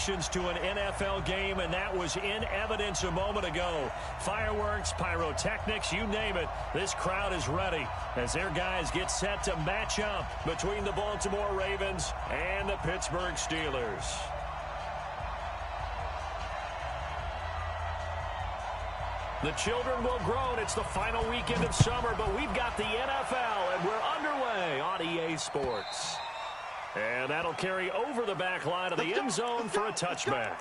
reactions to an NFL game, and that was in evidence a moment ago. Fireworks, pyrotechnics, you name it. This crowd is ready as their guys get set to match up between the Baltimore Ravens and the Pittsburgh Steelers. The children will groan. It's the final weekend of summer, but we've got the NFL, and we're underway on EA Sports. And that'll carry over the back line of the end zone for a touchback.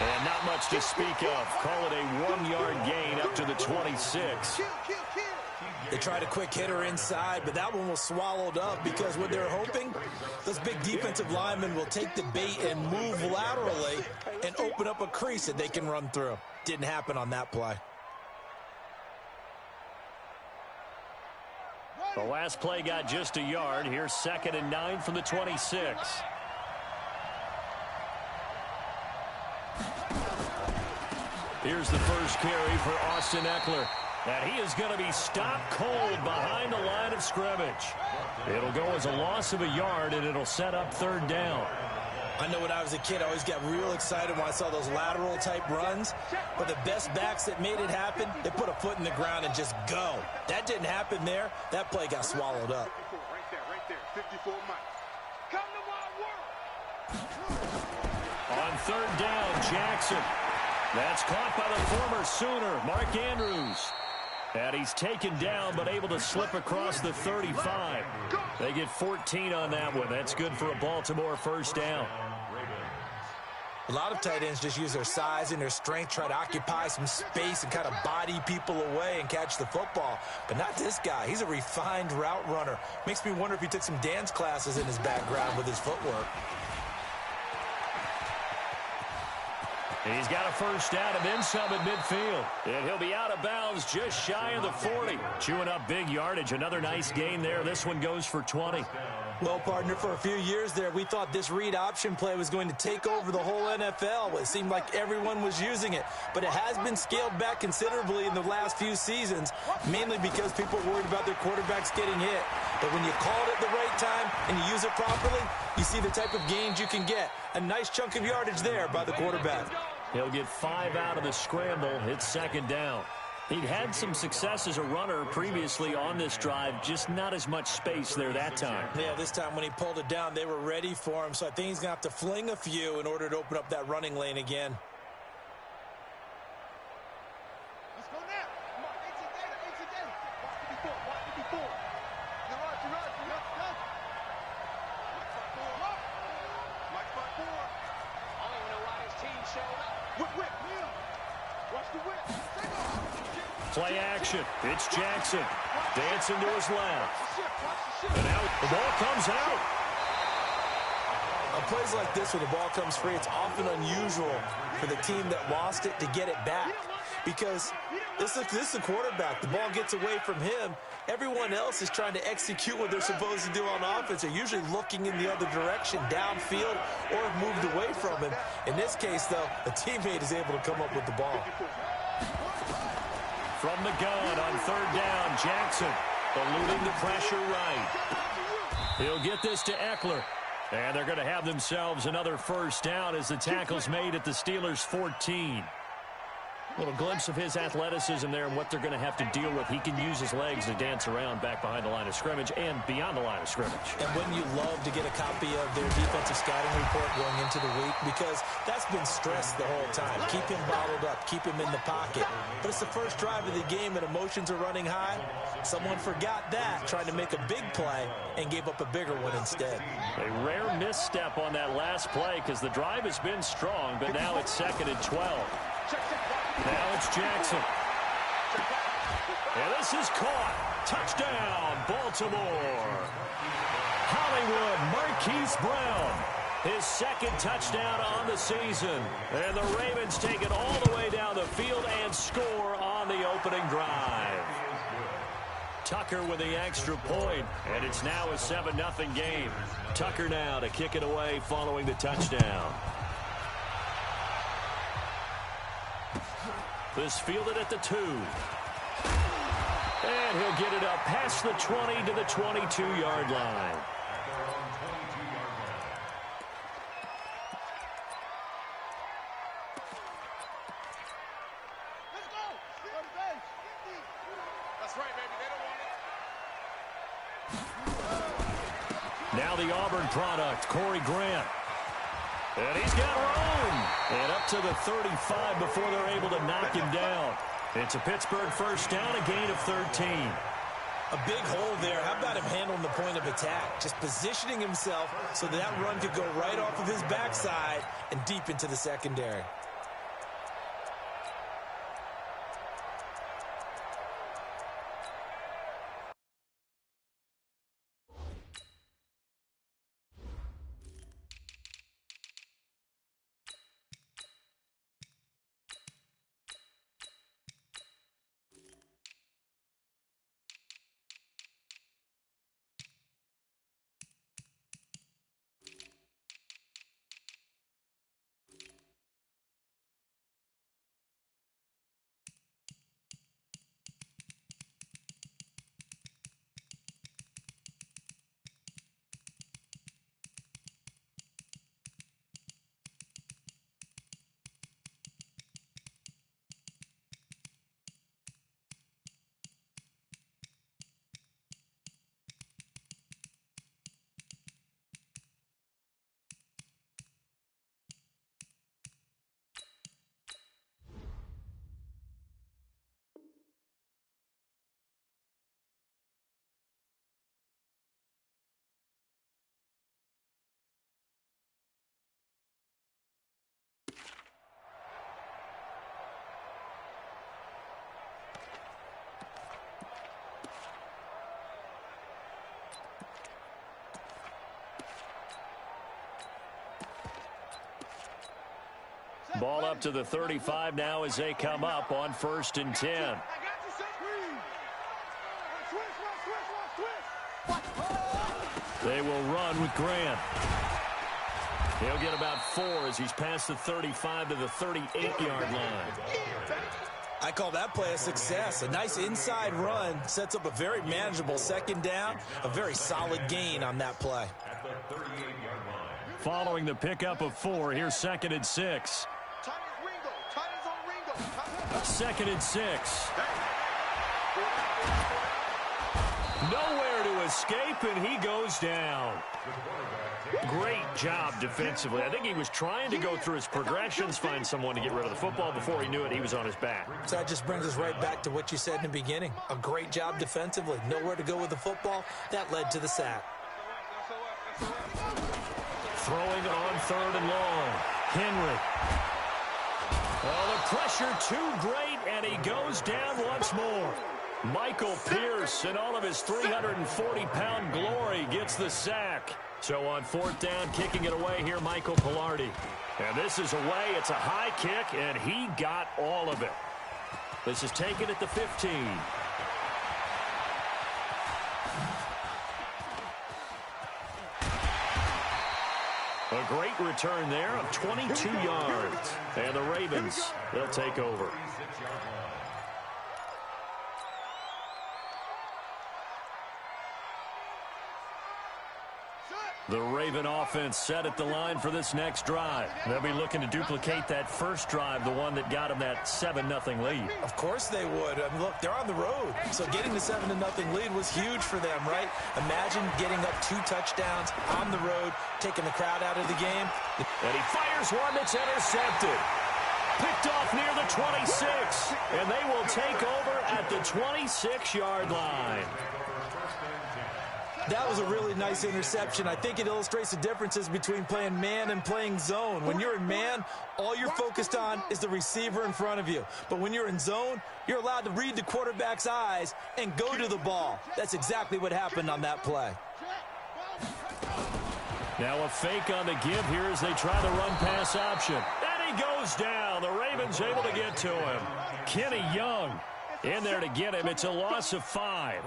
And not much to speak of. Call it a 1-yard gain up to the 26. They tried a quick hitter inside, but that one was swallowed up because what they're hoping, those big defensive linemen will take the bait and move laterally and open up a crease that they can run through. Didn't happen on that play. The last play got just a yard. Here's 2nd and 9 from the 26. Here's the first carry for Austin Eckler. And he is going to be stopped cold behind the line of scrimmage. It'll go as a loss of a yard, and it'll set up 3rd down. I know when I was a kid, I always got real excited when I saw those lateral-type runs. But the best backs that made it happen, they put a foot in the ground and just go. That didn't happen there. That play got swallowed up. Right there, 54 Mike. Come to my world. On 3rd down, Jackson. That's caught by the former Sooner, Mark Andrews. And he's taken down, but able to slip across the 35. They get 14 on that one. That's good for a Baltimore 1st down. A lot of tight ends just use their size and their strength, try to occupy some space and kind of body people away and catch the football. But not this guy. He's a refined route runner. Makes me wonder if he took some dance classes in his background with his footwork. He's got a 1st down and then some at midfield. And he'll be out of bounds just shy of the 40. Chewing up big yardage. Another nice gain there. This one goes for 20. Well, partner, for a few years there, we thought this read option play was going to take over the whole NFL. It seemed like everyone was using it. But it has been scaled back considerably in the last few seasons, mainly because people are worried about their quarterbacks getting hit. But when you call it at the right time and you use it properly, you see the type of gains you can get. A nice chunk of yardage there by the quarterback. He'll get 5 out of the scramble. It's 2nd down. He'd had some success as a runner previously on this drive, just not as much space there that time. Yeah, this time when he pulled it down, they were ready for him. So I think he's going to have to fling a few in order to open up that running lane again. Let's go now. Come on, 18 days. Watch the before. You're right. Mike 5-4. I don't even know why this team showed up. Whip. Watch the whip. Play action. It's Jackson. Dancing to his left. And out. The ball comes out. On plays like this where the ball comes free, it's often unusual for the team that lost it to get it back. Because this is the quarterback. The ball gets away from him. Everyone else is trying to execute what they're supposed to do on offense. They're usually looking in the other direction, downfield, or have moved away from him. In this case, though, a teammate is able to come up with the ball. From the gun on 3rd down, Jackson eluding the pressure right. He'll get this to Eckler. And they're going to have themselves another 1st down as the tackle's made at the Steelers' 14. A little glimpse of his athleticism there and what they're going to have to deal with. He can use his legs to dance around back behind the line of scrimmage and beyond the line of scrimmage. And wouldn't you love to get a copy of their defensive scouting report going into the week? Because that's been stressed the whole time. Keep him bottled up. Keep him in the pocket. But it's the first drive of the game and emotions are running high. Someone forgot that, trying to make a big play, and gave up a bigger one instead. A rare misstep on that last play because the drive has been strong, but now it's 2nd and 12. Now it's Jackson. And this is caught. Touchdown, Baltimore. Hollywood Marquise Brown. His 2nd touchdown on the season. And the Ravens take it all the and score on the opening drive. Tucker with the extra point, and it's now a 7-0 game. Tucker now to kick it away following the touchdown. This fielded at the 2. And he'll get it up past the 20 to the 22-yard line. That's right, baby. They don't want it. Now the Auburn product, Corey Grant. And he's got room. And up to the 35 before they're able to knock him down. It's a Pittsburgh first down, a gain of 13. A big hole there. How about him handling the point of attack? Just positioning himself so that run could go right off of his backside and deep into the secondary. Ball up to the 35 now as they come up on 1st and 10. They will run with Grant. He'll get about 4 as he's past the 35 to the 38-yard line. I call that play a success. A nice inside run sets up a very manageable second down. A very solid gain on that play. Following the pickup of 4, here's 2nd and 6. 2nd and 6. Nowhere to escape, and he goes down. Great job defensively. I think he was trying to go through his progressions, find someone to get rid of the football. Before he knew it, he was on his back. So that just brings us right back to what you said in the beginning. A great job defensively. Nowhere to go with the football. That led to the sack. Throwing on 3rd and long. Henry. Oh, the pressure too great, and he goes down once more. Michael Pierce, in all of his 340-pound glory, gets the sack. So on 4th down, kicking it away here, Michael Pilardi. And this is away. It's a high kick, and he got all of it. This is taken at the 15. A great return there of 22 yards. And the Ravens, they'll take over. The Raven offense set at the line for this next drive. They'll be looking to duplicate that first drive, the one that got them that 7-0 lead. Of course they would. I mean, look, they're on the road. So getting the 7-0 lead was huge for them, right? Imagine getting up 2 touchdowns on the road, taking the crowd out of the game. And he fires one that's intercepted. Picked off near the 26. And they will take over at the 26-yard line. That was a really nice interception. I think it illustrates the differences between playing man and playing zone. When you're in man, all you're focused on is the receiver in front of you. But when you're in zone, you're allowed to read the quarterback's eyes and go to the ball. That's exactly what happened on that play. Now a fake on the give here as they try the run-pass option. And he goes down. The Ravens able to get to him. Kenny Young in there to get him. It's a loss of 5.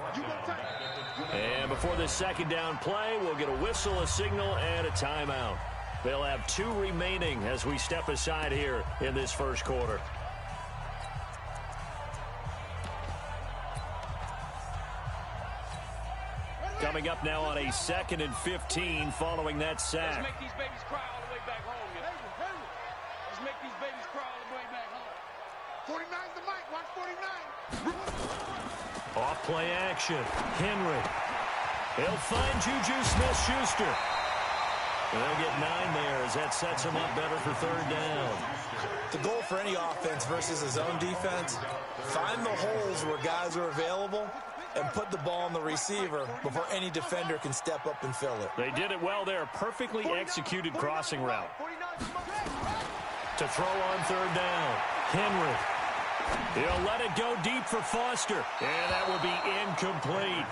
And before this second down play, we'll get a whistle, a signal, and a timeout. They'll have 2 remaining as we step aside here in this first quarter. Coming up now on a 2nd and 15 following that sack. Let's make these babies cry all the way back home. Let's make these babies cry all the way back home. 49's the mic. Watch 49. Off play action. Henry. He'll find Juju Smith-Schuster. They'll get 9 there as that sets him up better for 3rd down. The goal for any offense versus his own defense, find the holes where guys are available and put the ball on the receiver before any defender can step up and fill it. They did it well there. Perfectly executed crossing route. To throw on 3rd down. Henry. He'll let it go deep for Foster. And that will be incomplete.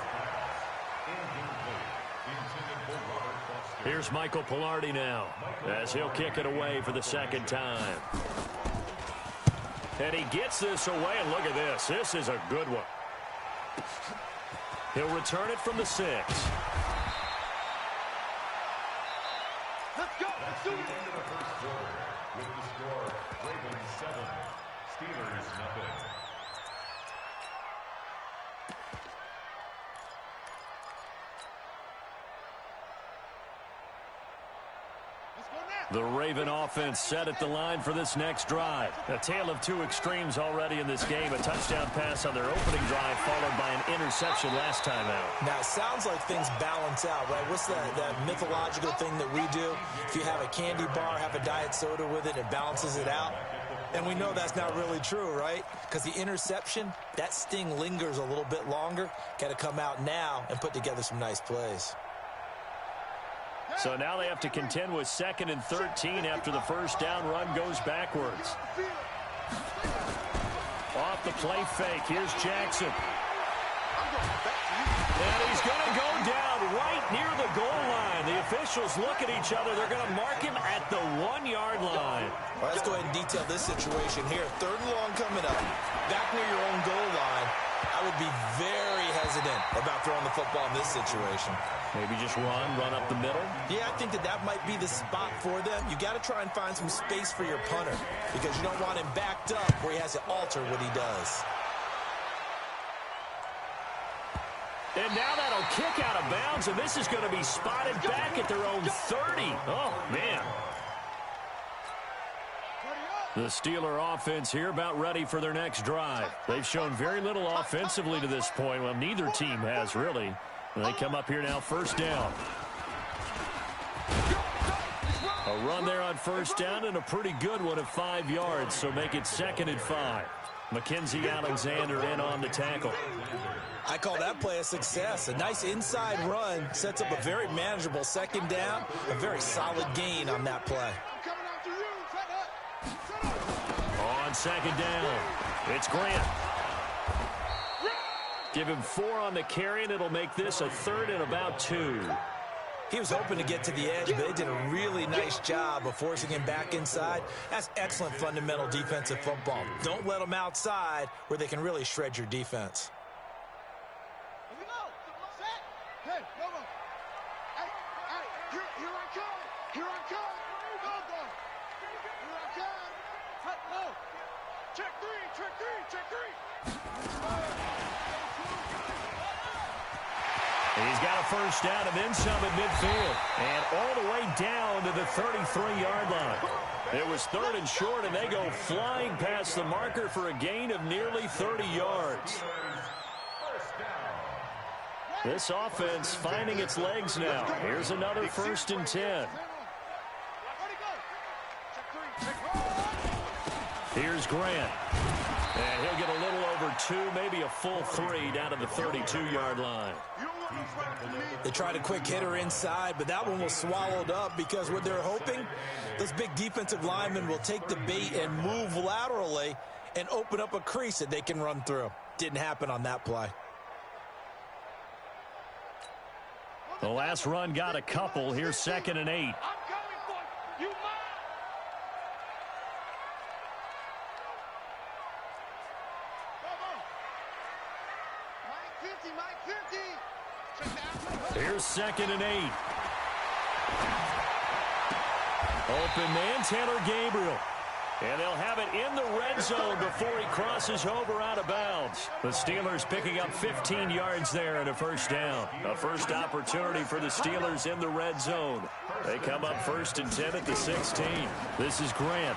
Here's Michael Pilardi now as he'll kick it away for the 2nd time. And he gets this away, and look at this. This is a good one. He'll return it from the 6. Let's go. Let's do it. With the score, Ravens 7, Steelers nothing. The Raven offense set at the line for this next drive. A tale of 2 extremes already in this game. A touchdown pass on their opening drive followed by an interception last time out. Now, it sounds like things balance out, right? What's that mythological thing that we do? If you have a candy bar, have a diet soda with it, it balances it out. And we know that's not really true, right? Because the interception, that sting lingers a little bit longer. Got to come out now and put together some nice plays. So now they have to contend with 2nd and 13 after the first down run goes backwards. Off the play fake. Here's Jackson. And he's going to go down right near the goal line. The officials look at each other. They're going to mark him at the 1-yard line. Well, let's go ahead and detail this situation here. 3rd and long coming up. Back near your own goal line. I would be very hesitant about throwing the football in this situation. Maybe just run up the middle. Yeah, I think that might be the spot for them. You got to try and find some space for your punter because you don't want him backed up where he has to alter what he does. And now that'll kick out of bounds, and this is going to be spotted back at their own 30. Oh, man. The Steeler offense here about ready for their next drive. They've shown very little offensively to this point. Well, neither team has, really. They come up here now, 1st down. A run there on 1st down and a pretty good one of 5 yards, so make it 2nd and 5. Mackenzie Alexander in on the tackle. I call that play a success. A nice inside run sets up a very manageable 2nd down, a very solid gain on that play. On 2nd down, it's Grant. Give him 4 on the carry, and it'll make this a 3rd and about 2. He was hoping to get to the edge, but they did a really nice job of forcing him back inside. That's excellent fundamental defensive football. Don't let them outside where they can really shred your defense. Hey, go. Hey, here I come. Here I come. Go. Here I come. Hey, check 3. He's got a 1st down and then some at midfield. And all the way down to the 33-yard line. It was 3rd and short, and they go flying past the marker for a gain of nearly 30 yards. This offense finding its legs now. Here's another 1st and 10. Here's Grant. And he'll get a little over 2, maybe a full 3 down to the 32-yard line. They tried a quick hitter inside, but that one was swallowed up because what they're hoping, those big defensive linemen will take the bait and move laterally and open up a crease that they can run through. Didn't happen on that play. The last run got a couple. Here's 2nd and 8. I'm coming for you. 50, Mike, 50. Check that. Here's 2nd and 8. Open man, Taylor Gabriel. And they'll have it in the red zone before he crosses over out of bounds. The Steelers picking up 15 yards there and a first down. A first opportunity for the Steelers in the red zone. They come up 1st and 10 at the 16. This is Grant.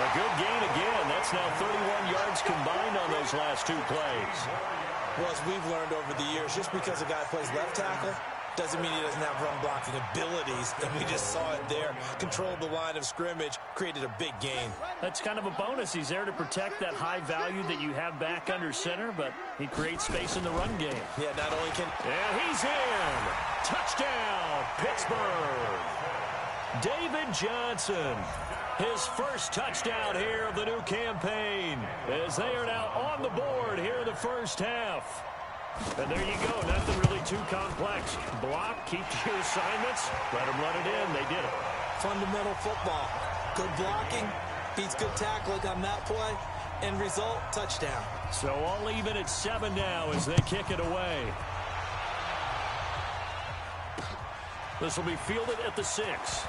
A good gain again. That's now 31 yards combined on those last 2 plays. Well, as we've learned over the years, just because a guy plays left tackle doesn't mean he doesn't have run-blocking abilities, and we just saw it there. Controlled the line of scrimmage, created a big gain. That's kind of a bonus. He's there to protect that high value that you have back under center, but he creates space in the run game. Yeah, not only can... And he's in! Touchdown, Pittsburgh! David Johnson. His first touchdown here of the new campaign, as they are now on the board here in the first half. And there you go, nothing really too complex. Block, keep your assignments, let them run it in. They did it. Fundamental football. Good blocking, beats good tackling on that play. End result, touchdown. So all even at 7 now as they kick it away. This will be fielded at the 6.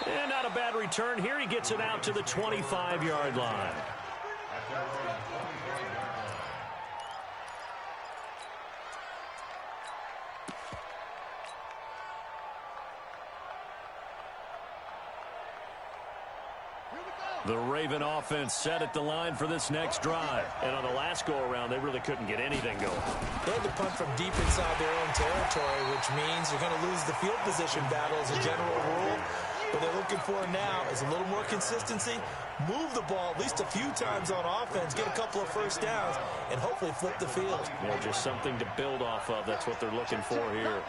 And not a bad return here. He gets it out to the 25-yard line. The Raven offense set at the line for this next drive. And on the last go-around, they really couldn't get anything going. They had to punt from deep inside their own territory, which means you're going to lose the field position battle as a general rule. What they're looking for now is a little more consistency, move the ball at least a few times on offense, get a couple of first downs, and hopefully flip the field. You know, just something to build off of. That's what they're looking for here.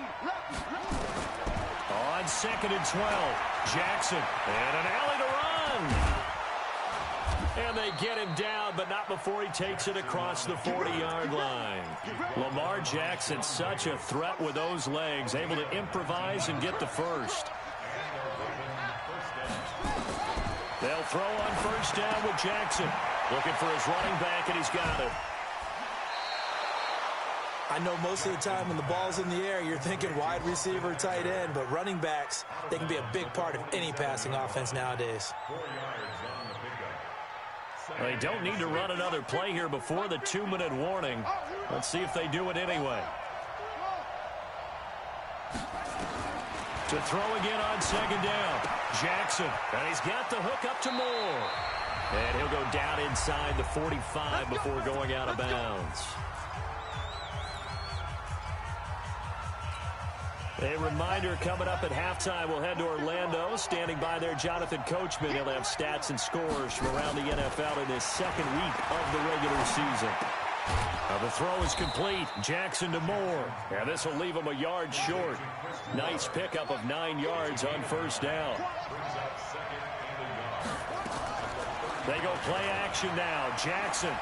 On 2nd and 12, Jackson, and an alley to run. And they get him down, but not before he takes it across the 40-yard line. Lamar Jackson, such a threat with those legs, able to improvise and get the first. They'll throw on first down with Jackson. Looking for his running back, and he's got it. I know most of the time when the ball's in the air, you're thinking wide receiver, tight end, but running backs, they can be a big part of any passing offense nowadays. They don't need to run another play here before the 2-minute warning. Let's see if they do it anyway. To throw again on 2nd down. Jackson, and he's got the hook up to Moore. And he'll go down inside the 45 before going out of bounds. A reminder coming up at halftime, we'll head to Orlando. Standing by there, Jonathan Coachman. He'll have stats and scores from around the NFL in his 2nd week of the regular season. The throw is complete. Jackson to Moore. And this will leave him a yard short. Nice pickup of 9 yards on first down. They go play action now. Jackson.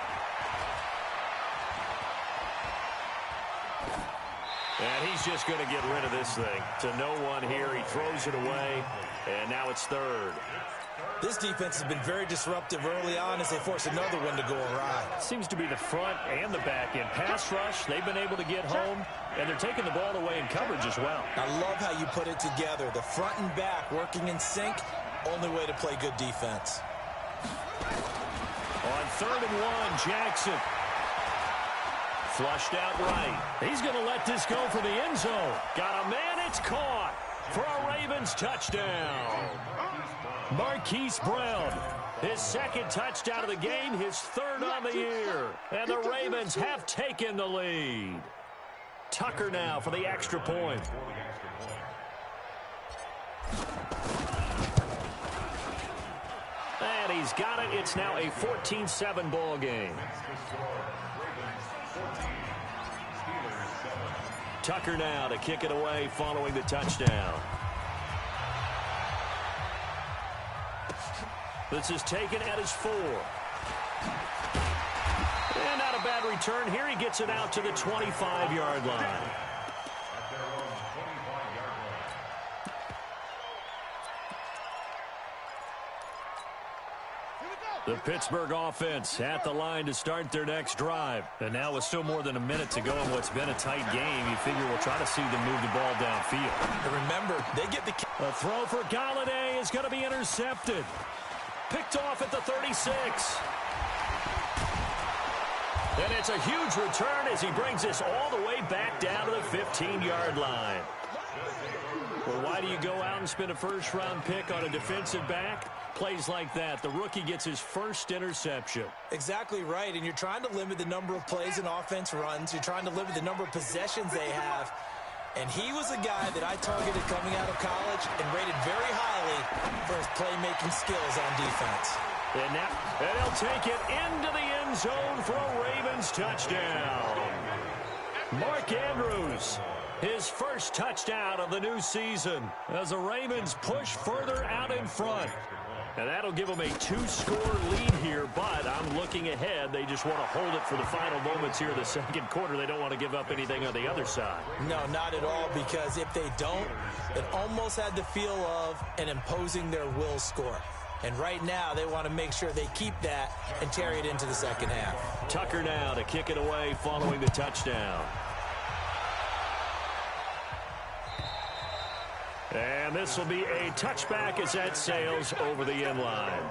And he's just going to get rid of this thing. To no one here. He throws it away. And now it's 3rd. This defense has been very disruptive early on as they force another one to go awry. Seems to be the front and the back end. Pass rush, they've been able to get home, and they're taking the ball away in coverage as well. I love how you put it together. The front and back working in sync, only way to play good defense. On 3rd and 1, Jackson. Flushed out right. He's going to let this go for the end zone. Got a man, it's caught for a Ravens touchdown. Marquise Brown, his 2nd touchdown of the game, his 3rd on the year. And the Ravens have taken the lead. Tucker now for the extra point. And he's got it. It's now a 14-7 ball game. Tucker now to kick it away following the touchdown. This is taken at his 4. And not a bad return here. He gets it out to the 25-yard line. The Pittsburgh offense at the line to start their next drive. And now with still more than a minute to go in what's been a tight game, you figure we'll try to see them move the ball downfield. And remember, they get the... A throw for Galladay is going to be intercepted. Picked off at the 36. And it's a huge return as he brings us all the way back down to the 15-yard line. Well, why do you go out and spend a first-round pick on a defensive back? Plays like that, the rookie gets his first interception. Exactly right, and you're trying to limit the number of plays an offense runs. You're trying to limit the number of possessions they have. And he was a guy that I targeted coming out of college and rated very highly for his playmaking skills on defense. And they'll take it into the end zone for a Ravens touchdown. Mark Andrews, his first touchdown of the new season as the Ravens push further out in front. And that'll give them a 2-score lead here, but I'm looking ahead. They just want to hold it for the final moments here in the second quarter. They don't want to give up anything on the other side. No, not at all, because if they don't, it almost had the feel of an imposing their will score. And right now, they want to make sure they keep that and carry it into the second half. Tucker now to kick it away following the touchdown. And this will be a touchback as that sails over the end line.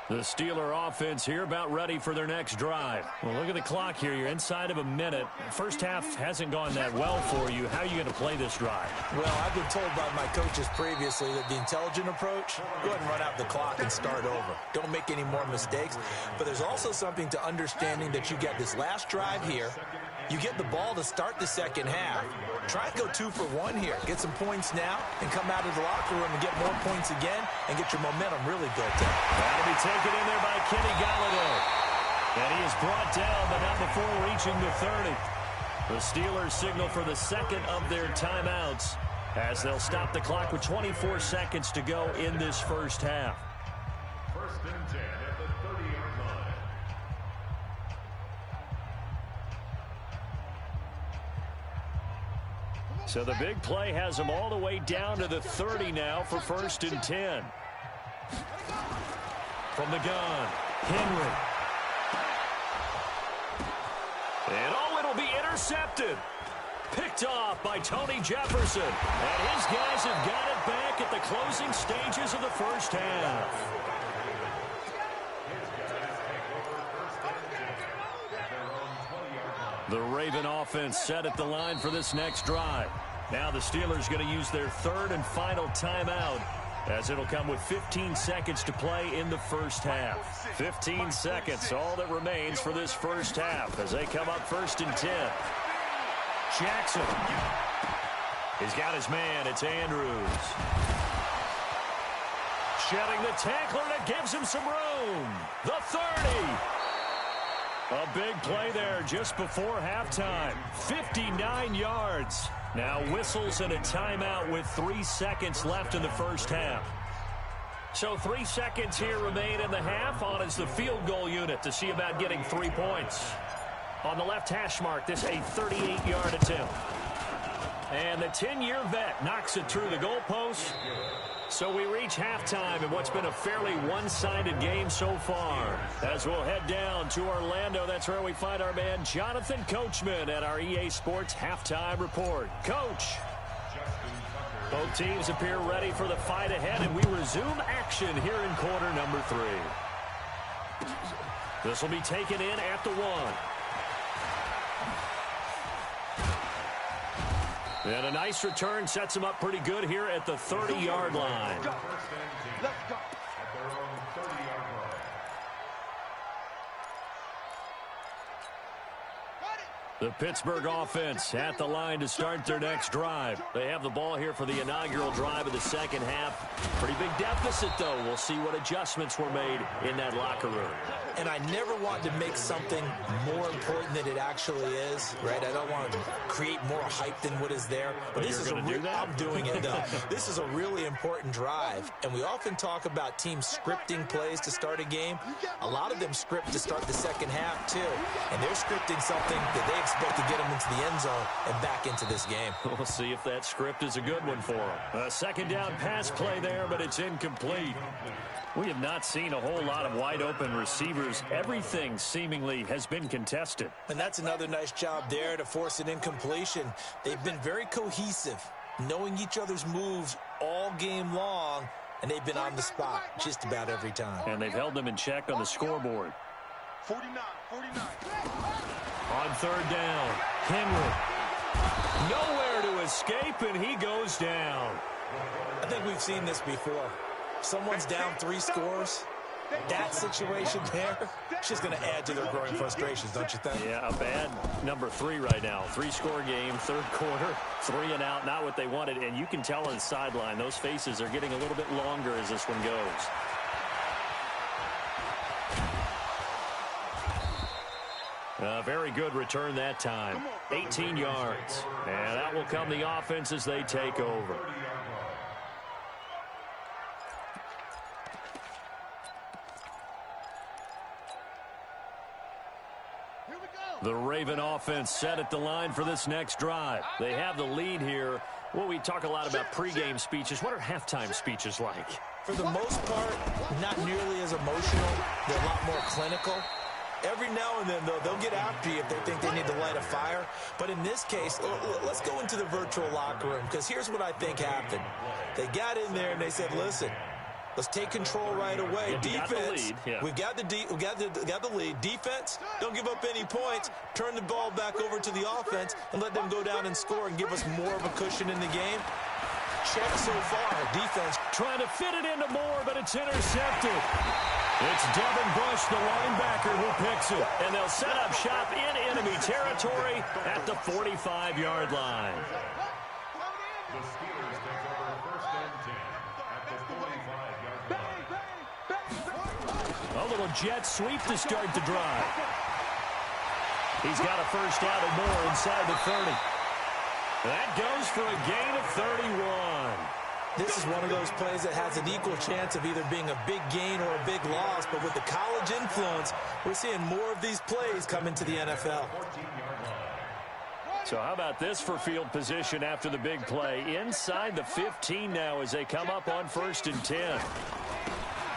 The Steeler offense here about ready for their next drive. Well, look at the clock here. You're inside of a minute. First half hasn't gone that well for you. How are you going to play this drive? Well, I've been told by my coaches previously that the intelligent approach, go ahead and run out the clock and start over. Don't make any more mistakes. But there's also something to understanding that you get this last drive here. You get the ball to start the second half. Try and go 2 for 1 here. Get some points now and come out of the locker room and get more points again and get your momentum really built up. That'll be taken in there by Kenny Galladay. And he is brought down, but not before reaching the 30. The Steelers signal for the second of their timeouts as they'll stop the clock with 24 seconds to go in this first half. First and 10 at the 30-yard line. So the big play has them all the way down to the 30 now for first and 10. From the gun, Henry. And it'll be intercepted. Picked off by Tony Jefferson. And his guys have got it back at the closing stages of the first half. The Raven offense set at the line for this next drive. Now the Steelers going to use their third and final timeout as it'll come with 15 seconds to play in the first half. 15 seconds, all that remains for this first half as they come up first and 10. Jackson. He's got his man. It's Andrews. Shedding the tackler that gives him some room. The 30. A big play there just before halftime. 59 yards. Now whistles and a timeout with 3 seconds left in the first half. So 3 seconds here remain in the half. On is the field goal unit to see about getting 3 points. On the left hash mark, this a 38-yard attempt. And the 10-year vet knocks it through the goalpost. So we reach halftime in what's been a fairly one-sided game so far. As we'll head down to Orlando, that's where we find our man Jonathan Coachman at our EA Sports Halftime Report. Coach. Both teams appear ready for the fight ahead, and we resume action here in quarter number 3. This will be taken in at the 1. And a nice return sets him up pretty good here at the 30-yard line. Let's go. At their own 30-yard line. The Pittsburgh offense at the line to start their next drive. They have the ball here for the inaugural drive of the second half. Pretty big deficit, though. We'll see what adjustments were made in that locker room. And I never want to make something more important than it actually is, right? I don't want to create more hype than what is there. But this is I'm doing it, though. This is a really important drive. And we often talk about teams scripting plays to start a game. A lot of them script to start the second half, too. And they're scripting something that they expect to get them into the end zone and back into this game. We'll see if that script is a good one for them. A second down pass play there, but it's incomplete. We have not seen a whole lot of wide-open receivers. Everything seemingly has been contested. And that's another nice job there to force an incompletion. They've been very cohesive, knowing each other's moves all game long, and they've been on the spot just about every time. And they've held them in check on the scoreboard. 49. On third down, Henry. Nowhere to escape, and he goes down. I think we've seen this before. Someone's down 3 scores. That situation there, it's just going to add to their growing frustrations, don't you think? Yeah, a bad number 3 right now. 3-score game, third quarter, 3 and out, not what they wanted. And you can tell on the sideline, those faces are getting a little bit longer as this one goes. A very good return that time. 18 yards. And that will come the offense as they take over. The Raven offense set at the line for this next drive. They have the lead here. Well, we talk a lot about pregame speeches. What are halftime speeches like? For the most part, not nearly as emotional. They're a lot more clinical. Every now and then, though, they'll get after you if they think they need to light a fire. But in this case, let's go into the virtual locker room, because here's what I think happened. They got in there and they said, listen, let's take control right away. Defense, we've got the lead. Defense, don't give up any points. Turn the ball back over to the offense and let them go down and score and give us more of a cushion in the game. Check so far. Defense trying to fit it into Moore, but it's intercepted. It's Devin Bush, the linebacker, who picks it. And they'll set up shop in enemy territory at the 45-yard line. The Steelers take over first and 10 at the 45-yard line. A little jet sweep to start the drive. He's got a first down and more inside the 30. That goes for a gain of 31. This is one of those plays that has an equal chance of either being a big gain or a big loss, but with the college influence, we're seeing more of these plays come into the NFL. So how about this for field position after the big play? Inside the 15 now as they come up on first and 10.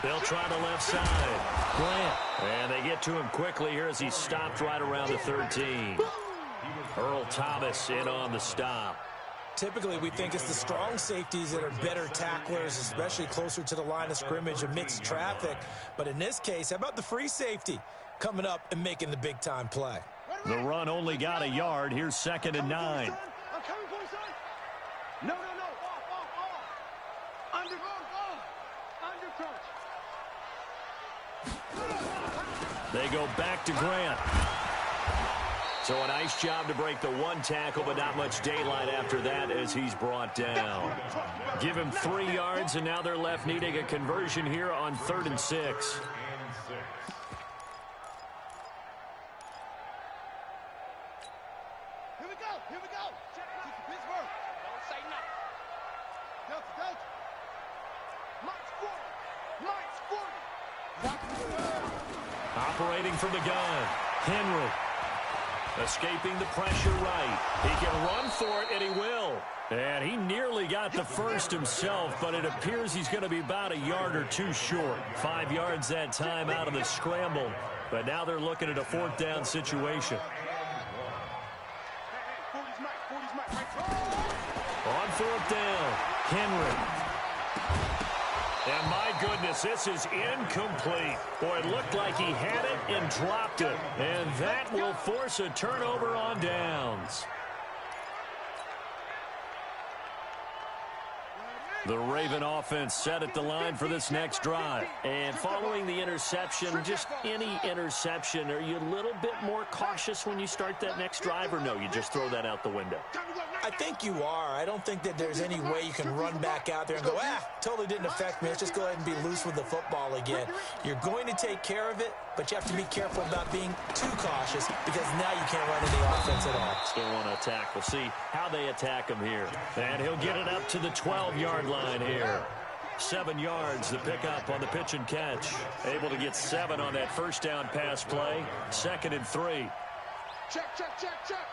They'll try the left side. Grant. And they get to him quickly here as he's stopped right around the 13. Earl Thomas in on the stop. Typically, we think it's the strong safeties that are better tacklers, especially closer to the line of scrimmage amidst traffic. But in this case, how about the free safety coming up and making the big-time play? The run only got a yard. Here's 2nd and 9. I'm coming for you, son. No. Off. Under touch. They go back to Grant. So a nice job to break the one tackle, but not much daylight after that as he's brought down. Give him 3 yards, and now they're left needing a conversion here on 3rd and 6. Here we go. Pittsburgh. Don't say nothing. Delta. Mike's 40. Operating from the gun. Henry. Escaping the pressure right. He can run for it, and he will. And he nearly got the first himself, but it appears he's going to be about a yard or 2 short. 5 yards that time out of the scramble. But now they're looking at a 4th down situation. On 4th down, Henry. And my goodness, this is incomplete. Boy, it looked like he had it and dropped it. And that will force a turnover on downs. The Raven offense set at the line for this next drive. And following the interception, just any interception, are you a little bit more cautious when you start that next drive, or no, you just throw that out the window? I think you are. I don't think that there's any way you can run back out there and go, totally didn't affect me. Let's just go ahead and be loose with the football again. You're going to take care of it, but you have to be careful about being too cautious because now you can't run any offense at all. Still want to attack. We'll see how they attack him here. And he'll get it up to the 12-yard line here. 7 yards the pickup on the pitch and catch. Able to get 7 on that first down pass play. 2nd and 3. Check, check, check, check.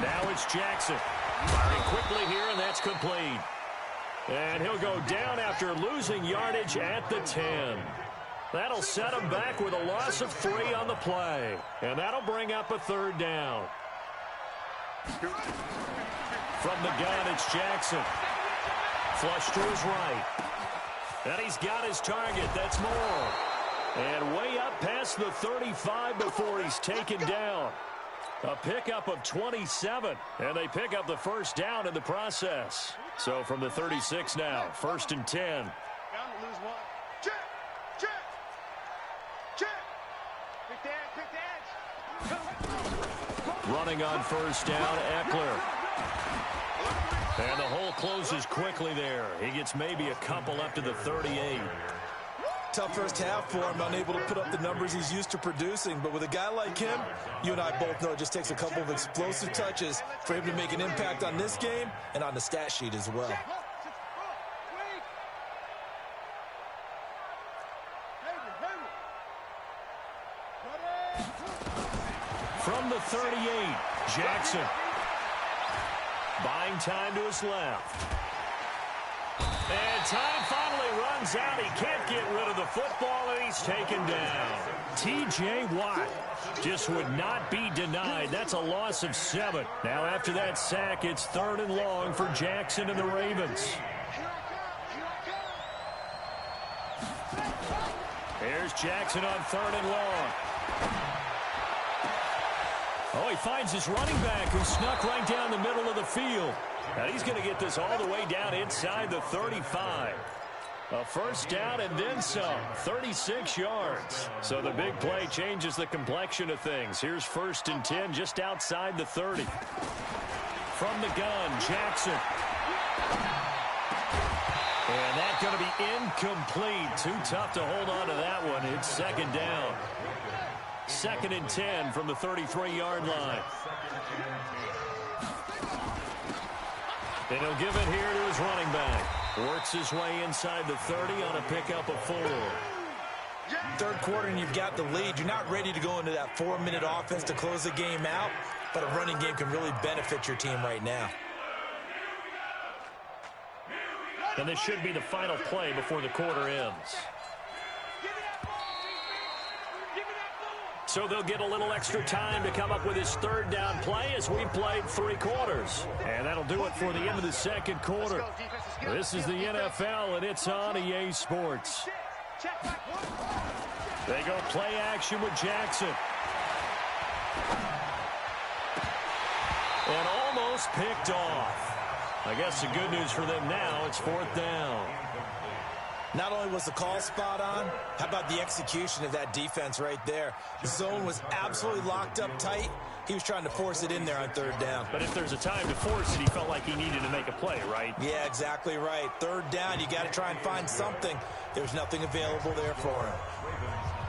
Now it's Jackson. Firing quickly here, and that's complete. And he'll go down after losing yardage at the 10. That'll set him back with a loss of 3 on the play. And that'll bring up a 3rd down. From the gun, it's Jackson. Flush to his right. And he's got his target. That's more. And way up past the 35 before he's taken down. A pickup of 27. And they pick up the first down in the process. So from the 36 now, 1st and 10. Bound to lose one. Check, check, check. Pick the edge. Running on 1st down, Eckler. And the hole closes quickly there. He gets maybe a couple up to the 38. Tough first half for him, unable to put up the numbers he's used to producing. But with a guy like him, you and I both know it just takes a couple of explosive touches for him to make an impact on this game and on the stat sheet as well. From the 38, Jackson. Buying time to his left. And time finally runs out. He can't get rid of the football, and he's taken down. T.J. Watt just would not be denied. That's a loss of 7. Now after that sack, it's 3rd and long for Jackson and the Ravens. Here's Jackson on 3rd and long. Oh, he finds his running back who snuck right down the middle of the field. And he's going to get this all the way down inside the 35. A first down and then some. 36 yards. So the big play changes the complexion of things. Here's 1st and 10 just outside the 30. From the gun, Jackson. And that's going to be incomplete. Too tough to hold on to that one. It's 2nd down. 2nd and 10 from the 33-yard line. And he'll give it here to his running back. Works his way inside the 30 on a pickup of 4. 3rd quarter and you've got the lead. You're not ready to go into that 4-minute offense to close the game out, but a running game can really benefit your team right now. And this should be the final play before the quarter ends. So they'll get a little extra time to come up with his 3rd down play as we've played 3 quarters. And that'll do it for the end of the 2nd quarter. This is the NFL, and it's on EA Sports. They go play action with Jackson. And almost picked off. I guess the good news for them now, it's 4th down. Not only was the call spot on, how about the execution of that defense right there? The zone was absolutely locked up tight. He was trying to force it in there on 3rd down. But if there's a time to force it, he felt like he needed to make a play, right? Yeah, exactly right. 3rd down, you got to try and find something. There's nothing available there for him.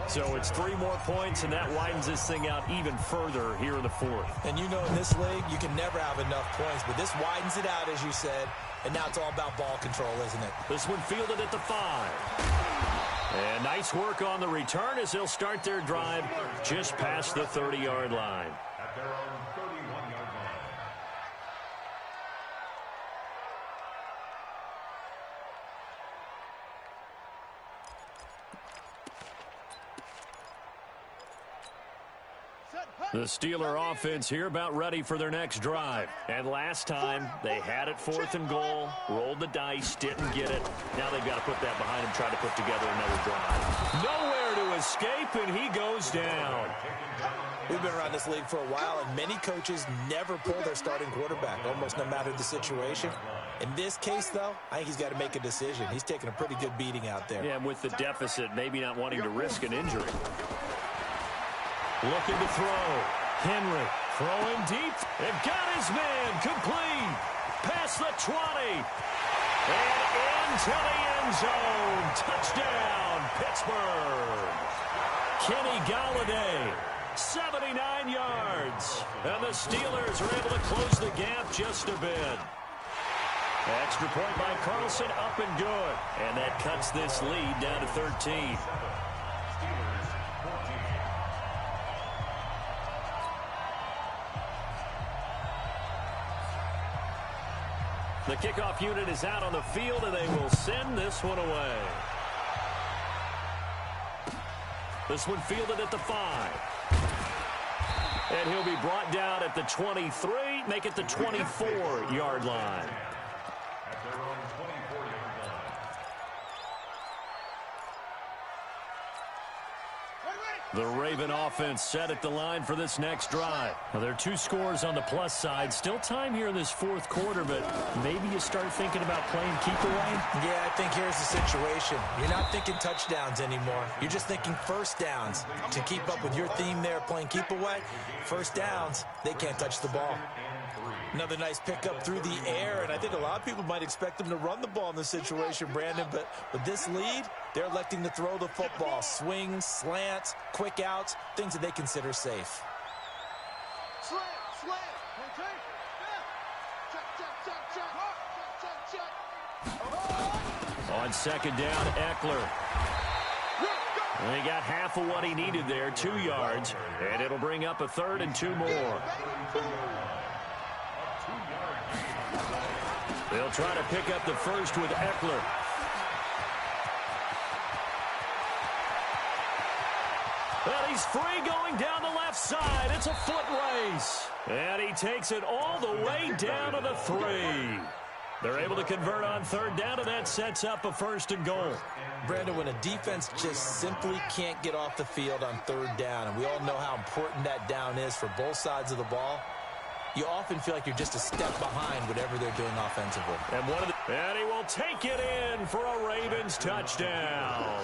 So it's 3 more points, and that widens this thing out even further here in the 4th. And you know in this league, you can never have enough points, but this widens it out, as you said. And now it's all about ball control, isn't it? This one fielded at the 5. And nice work on the return as they'll start their drive just past the 30-yard line. At their own 31-yard line. The Steeler offense here about ready for their next drive. And last time, they had it 4th and goal, rolled the dice, didn't get it. Now they've got to put that behind them, try to put together another drive. Nowhere to escape, and he goes down. We've been around this league for a while, and many coaches never pull their starting quarterback, almost no matter the situation. In this case, though, I think he's got to make a decision. He's taking a pretty good beating out there. Yeah, and with the deficit, maybe not wanting to risk an injury. Looking to throw. Henry Throwing deep. They've got his man. Complete. Past the 20. And into the end zone. Touchdown, Pittsburgh. Kenny Galladay, 79 yards. And the Steelers are able to close the gap just a bit. Extra point by Carlson, up and good. And that cuts this lead down to 13. The kickoff unit is out on the field, and they will send this one away. This one fielded at the 5. And he'll be brought down at the 23, make it the 24-yard line. At their own 24-yard line. The Raven offense set at the line for this next drive. Well, there are 2 scores on the plus side. Still time here in this fourth quarter, but maybe you start thinking about playing keep away. Yeah, I think here's the situation. You're not thinking touchdowns anymore. You're just thinking first downs. To keep up with your theme there, playing keep away, first downs, they can't touch the ball. Another nice pickup through the air, and I think a lot of people might expect them to run the ball in this situation, Brandon, but with this lead, they're electing to throw the football. Swings, slants, quick outs, things that they consider safe. Slant, rotation, check. On second down, Eckler. And he got half of what he needed there, 2 yards, and it'll bring up a 3rd and 2 more. They'll try to pick up the first with Eckler. And he's free going down the left side. It's a foot race. And he takes it all the way down to the 3. They're able to convert on third down, and that sets up a 1st and goal. Brandon, when a defense just simply can't get off the field on third down, and we all know how important that down is for both sides of the ball, you often feel like you're just a step behind whatever they're doing offensively. And he will take it in for a Ravens touchdown.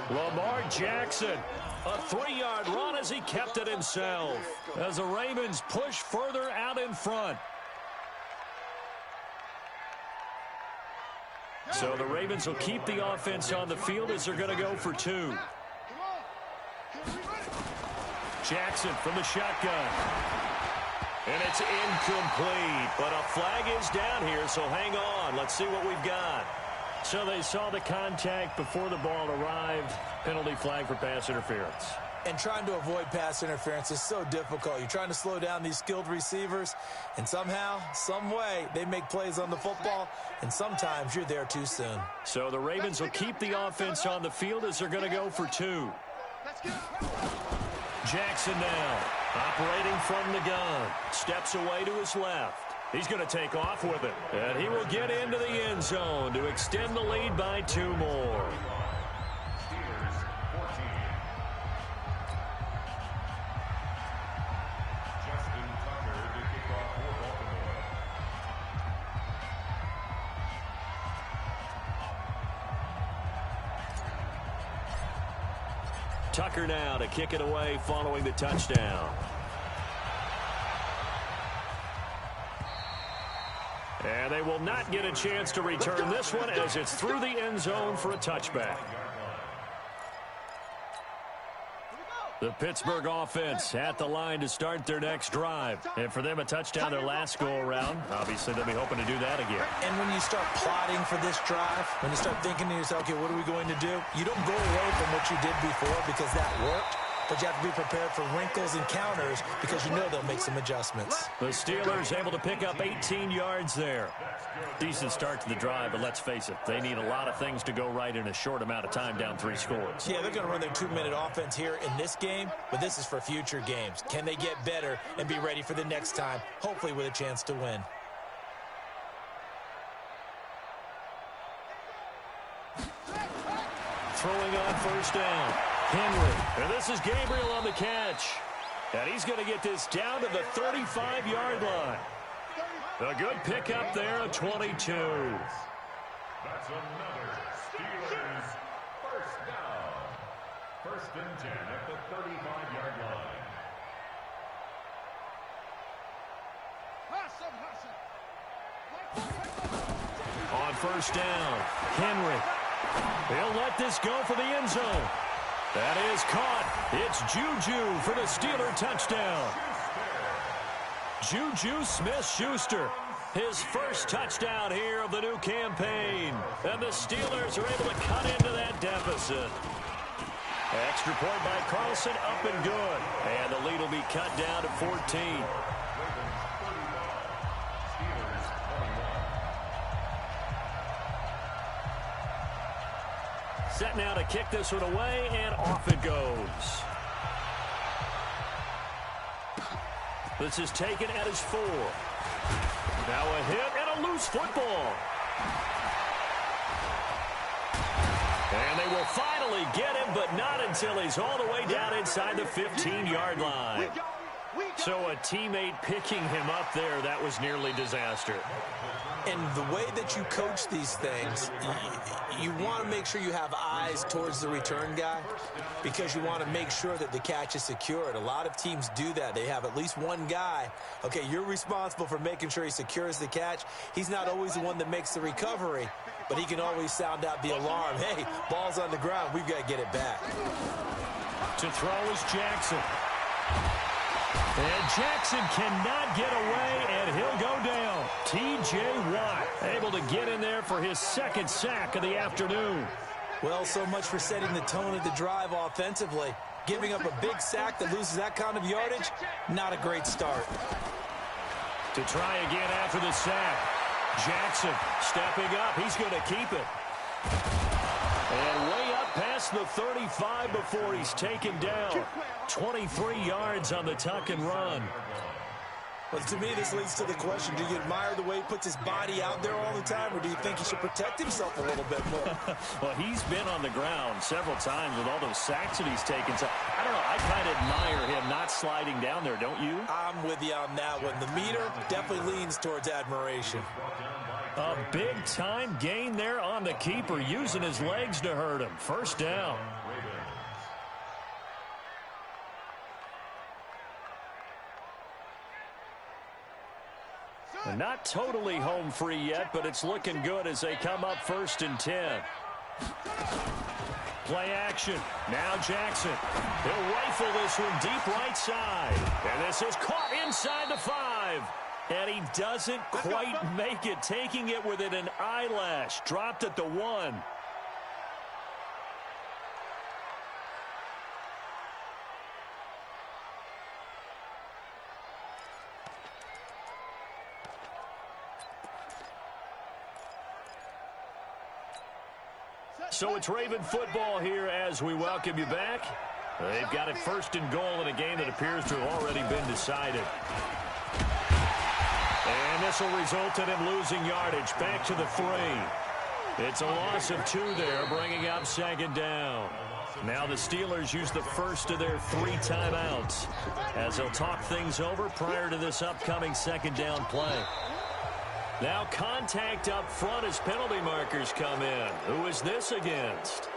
Lamar Jackson, a 3-yard run as he kept it himself. As the Ravens push further out in front. So the Ravens will keep the offense on the field as they're going to go for 2. Jackson from the shotgun. And it's incomplete, but a flag is down here, so hang on. Let's see what we've got. So they saw the contact before the ball arrived. Penalty flag for pass interference. And trying to avoid pass interference is so difficult. You're trying to slow down these skilled receivers, and somehow, some way, they make plays on the football, and sometimes you're there too soon. So the Ravens will keep the offense on the field as they're going to go for 2. Jackson now, operating from the gun. Steps away to his left. He's going to take off with it. And he will get into the end zone to extend the lead by 2 more. Steelers 14. Justin Tucker to kick off for Baltimore. Tucker now to kick it away following the touchdown. And they will not get a chance to return this one as it's through the end zone for a touchback. The Pittsburgh offense at the line to start their next drive. And for them, a touchdown their last go-around. Obviously, they'll be hoping to do that again. And when you start plotting for this drive, when you start thinking to yourself, okay, what are we going to do? You don't go away from what you did before because that worked. But you have to be prepared for wrinkles and counters because you know they'll make some adjustments. The Steelers able to pick up 18 yards there. Decent start to the drive, but let's face it, they need a lot of things to go right in a short amount of time down 3 scores. Yeah, they're going to run their 2-minute offense here in this game, but this is for future games. Can they get better and be ready for the next time, hopefully with a chance to win? Throwing on first down. Henry. And this is Gabriel on the catch. And he's going to get this down to the 35-yard line. A good pickup there at 22. That's another Steelers first down. 1st and 10 at the 35-yard line. On first down, Henry. He'll let this go for the end zone. That is caught. It's Juju for the Steeler touchdown. Juju Smith-Schuster, his first touchdown here of the new campaign. And the Steelers are able to cut into that deficit. Extra point by Carlson, up and good. And the lead will be cut down to 14. Set now to kick this one away, and off it goes. This is taken at his 4. Now a hit and a loose football. And they will finally get him, but not until he's all the way down inside the 15-yard line. So a teammate picking him up there, that was nearly disaster. And the way that you coach these things, you want to make sure you have eyes towards the return guy because you want to make sure that the catch is secured. A lot of teams do that. They have at least one guy. Okay, you're responsible for making sure he secures the catch. He's not always the one that makes the recovery, but he can always sound out the alarm. Hey, ball's on the ground. We've got to get it back. To throw is Jackson. And Jackson cannot get away, and he'll go down. T.J. Watt able to get in there for his second sack of the afternoon. Well, so much for setting the tone of the drive offensively. Giving up a big sack that loses that kind of yardage, not a great start. To try again after the sack. Jackson stepping up. He's going to keep it. And way up past the 35 before he's taken down. 23 yards on the tuck and run. Well, to me, this leads to the question, do you admire the way he puts his body out there all the time, or do you think he should protect himself a little bit more? Well, he's been on the ground several times with all those sacks that he's taken. So, I don't know, I kind of admire him not sliding down there, don't you? I'm with you on that one. The meter definitely leans towards admiration. A big-time gain there on the keeper, using his legs to hurt him. First down. Not totally home free yet, but it's looking good as they come up 1st and 10. Play action. Now Jackson. He'll rifle this one deep right side. And this is caught inside the 5. And he doesn't quite make it, taking it within an eyelash. Dropped at the 1. So it's Raven football here as we welcome you back. They've got it 1st and goal in a game that appears to have already been decided. And this will result in him losing yardage back to the 3. It's a loss of 2 there, bringing up 2nd down. Now the Steelers use the first of their 3 timeouts as they'll talk things over prior to this upcoming 2nd down play. Now contact up front as penalty markers come in. Who is this against?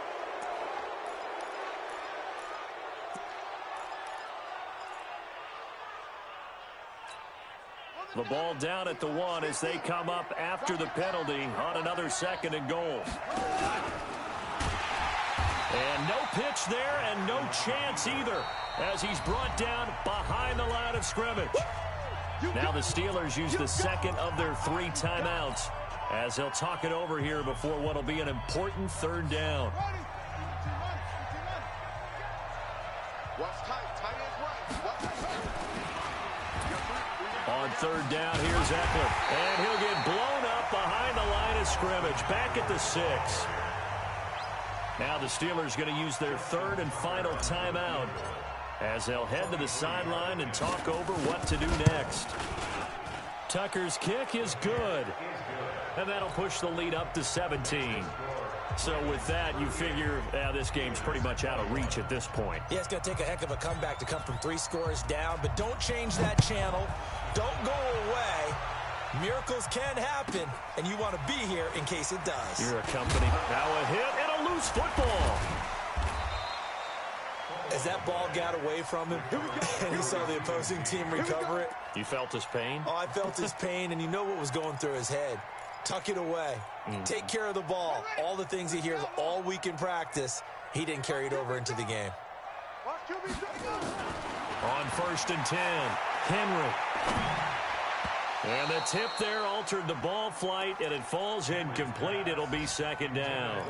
The ball down at the 1 as they come up after the penalty on another 2nd and goal. And no pitch there and no chance either as he's brought down behind the line of scrimmage. Now the Steelers use the 2nd of their 3 timeouts as they'll talk it over here before what will be an important 3rd down. On 3rd down, here's Eckler. And he'll get blown up behind the line of scrimmage. Back at the 6. Now the Steelers going to use their 3rd and final timeout as they'll head to the sideline and talk over what to do next. Tucker's kick is good. And that'll push the lead up to 17. So with that, you figure this game's pretty much out of reach at this point. Yeah, it's going to take a heck of a comeback to come from 3 scores down, but don't change that channel. Don't go away. Miracles can happen, and you want to be here in case it does. You're a company. Now a hit and a loose football. As that ball got away from him, and he saw the opposing team recover it. You felt his pain? Oh, I felt his pain, and you know what was going through his head. Tuck it away. Take care of the ball. All the things he hears all week in practice, he didn't carry it over into the game. On 1st and 10, Henry. And the tip there altered the ball flight, and it falls incomplete. It'll be 2nd down.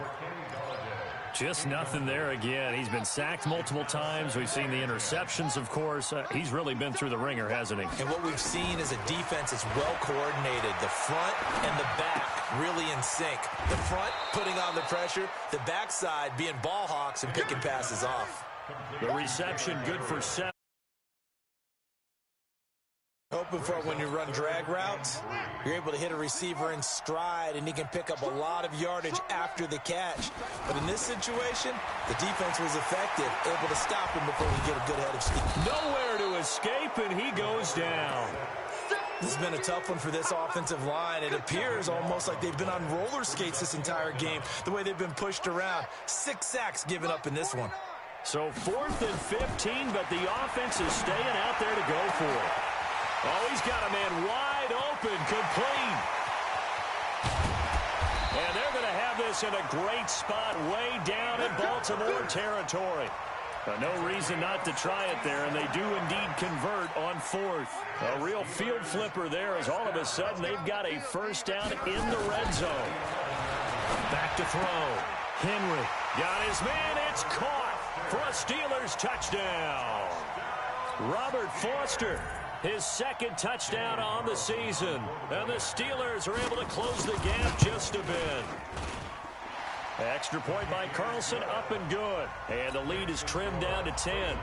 Just nothing there again. He's been sacked multiple times. We've seen the interceptions, of course. He's really been through the ringer, hasn't he? And what we've seen is a defense that's well coordinated. The front and the back really in sync. The front putting on the pressure. The backside being ball hawks and picking passes off. The reception good for 7. Hoping for when you run drag routes, you're able to hit a receiver in stride, and he can pick up a lot of yardage after the catch. But in this situation, the defense was effective, able to stop him before he get a good head of steam. Nowhere to escape, and he goes down. This has been a tough one for this offensive line. It appears almost like they've been on roller skates this entire game, the way they've been pushed around. 6 sacks given up in this one. So 4th and 15, but the offense is staying out there to go for it. Oh, he's got a man wide open, complete. And they're going to have this in a great spot way down in Baltimore territory. No reason not to try it there, and they do indeed convert on 4th. A real field flipper there as all of a sudden they've got a 1st down in the red zone. Back to throw. Henry got his man. It's caught for a Steelers touchdown. Robert Foster, his 2nd touchdown on the season. And the Steelers are able to close the gap just a bit. Extra point by Carlson, up and good. And the lead is trimmed down to 10.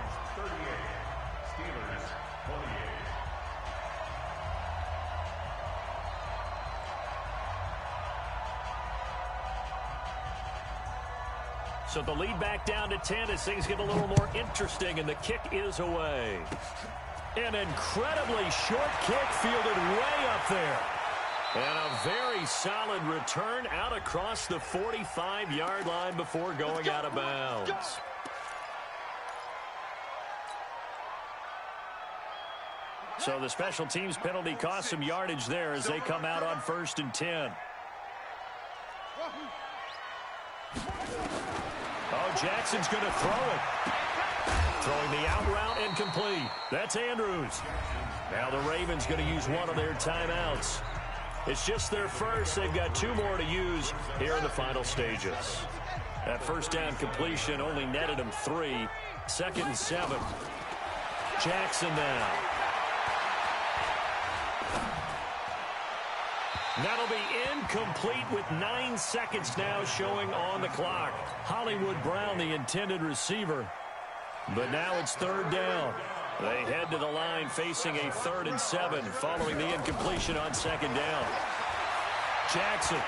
So the lead back down to 10 as things get a little more interesting, and the kick is away. An incredibly short kick fielded way up there. And a very solid return out across the 45-yard line before going out of bounds. So the special teams penalty cost some yardage there as they come out on 1st and 10. Oh, Jackson's going to throw it. Throwing the out route incomplete. That's Andrews. Now the Ravens going to use one of their timeouts. It's just their first. They've got 2 more to use here in the final stages. That 1st down completion only netted him 3. 2nd and 7. Jackson now. That'll be incomplete with 9 seconds now showing on the clock. Hollywood Brown, the intended receiver. But now it's 3rd down. They head to the line facing a 3rd and 7 following the incompletion on 2nd down. Jackson.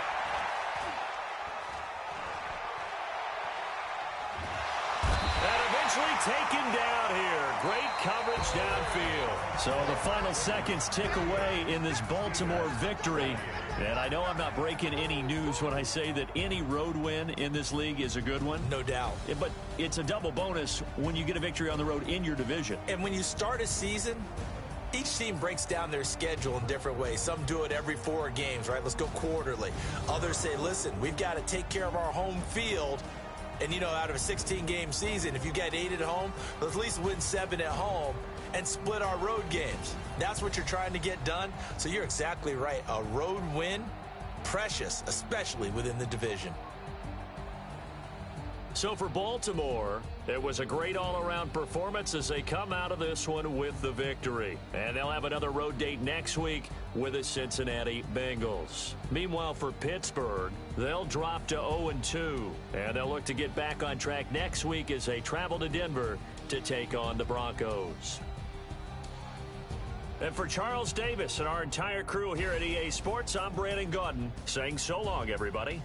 And eventually taken down here. Great coverage downfield. So the final seconds tick away in this Baltimore victory. And I know I'm not breaking any news when I say that any road win in this league is a good one. No doubt. But it's a double bonus when you get a victory on the road in your division. And when you start a season, each team breaks down their schedule in different ways. Some do it every 4 games, right? Let's go quarterly. Others say, listen, we've got to take care of our home field. And, you know, out of a 16-game season, if you get 8 at home, let's at least win 7 at home and split our road games. That's what you're trying to get done. So you're exactly right. A road win, precious, especially within the division. So for Baltimore, it was a great all-around performance as they come out of this one with the victory. And they'll have another road date next week with the Cincinnati Bengals. Meanwhile, for Pittsburgh, they'll drop to 0-2. And they'll look to get back on track next week as they travel to Denver to take on the Broncos. And for Charles Davis and our entire crew here at EA Sports, I'm Brandon Gaudin saying so long, everybody.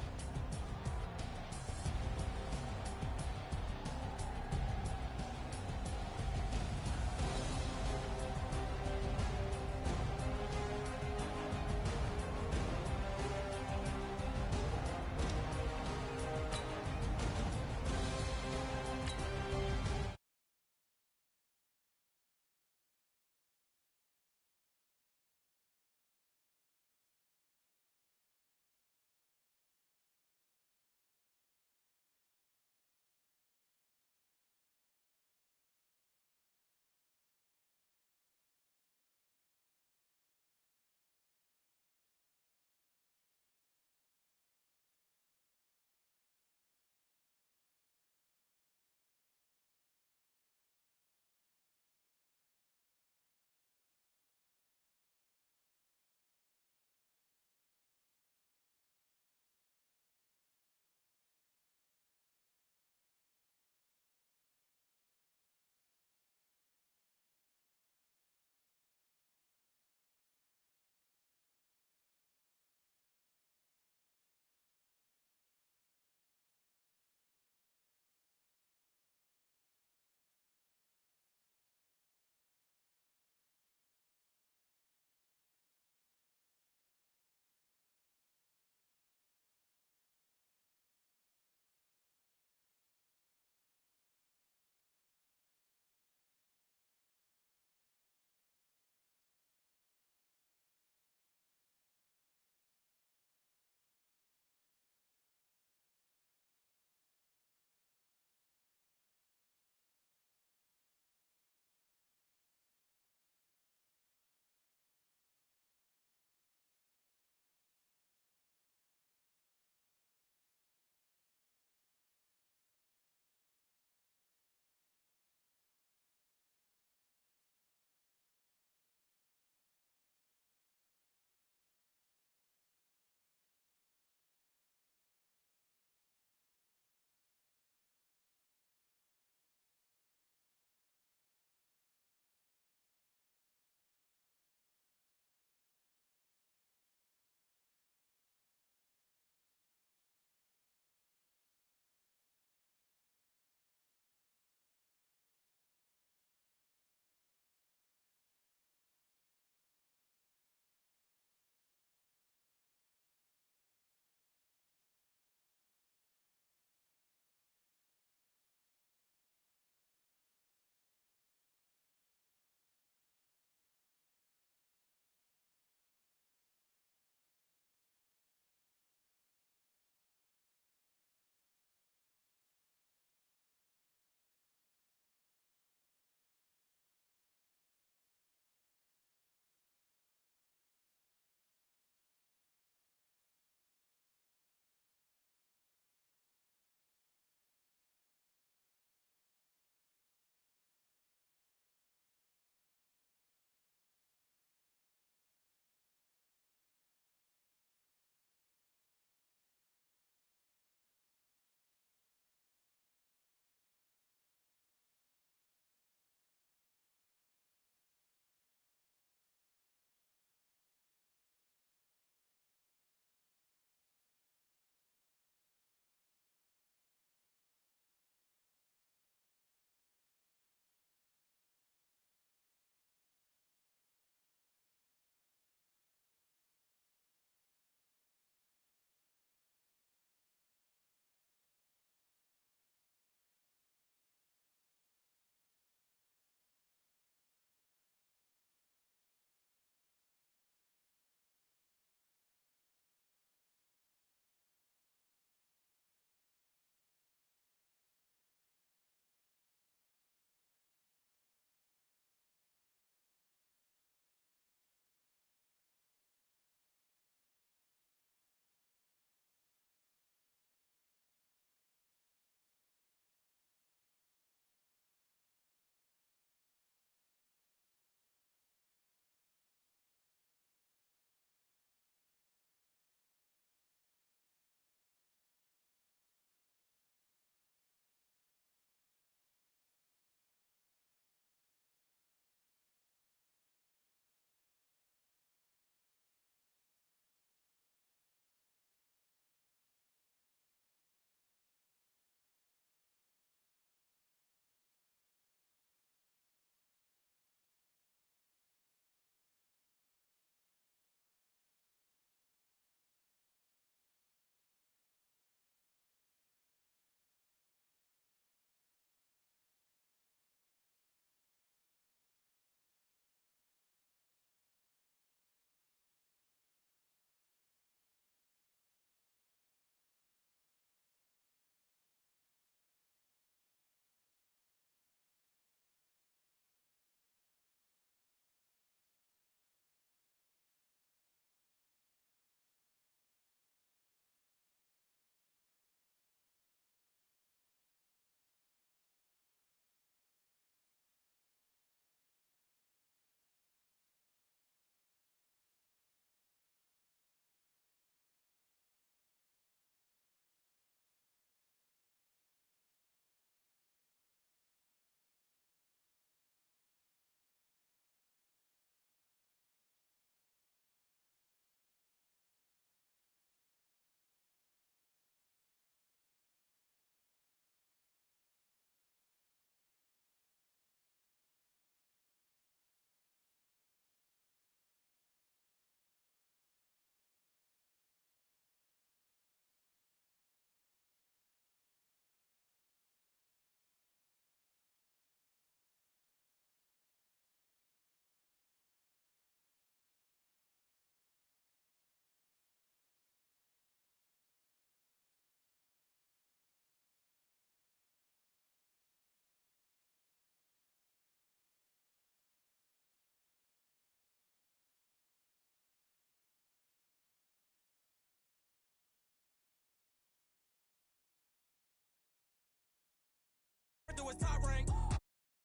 was top ranked.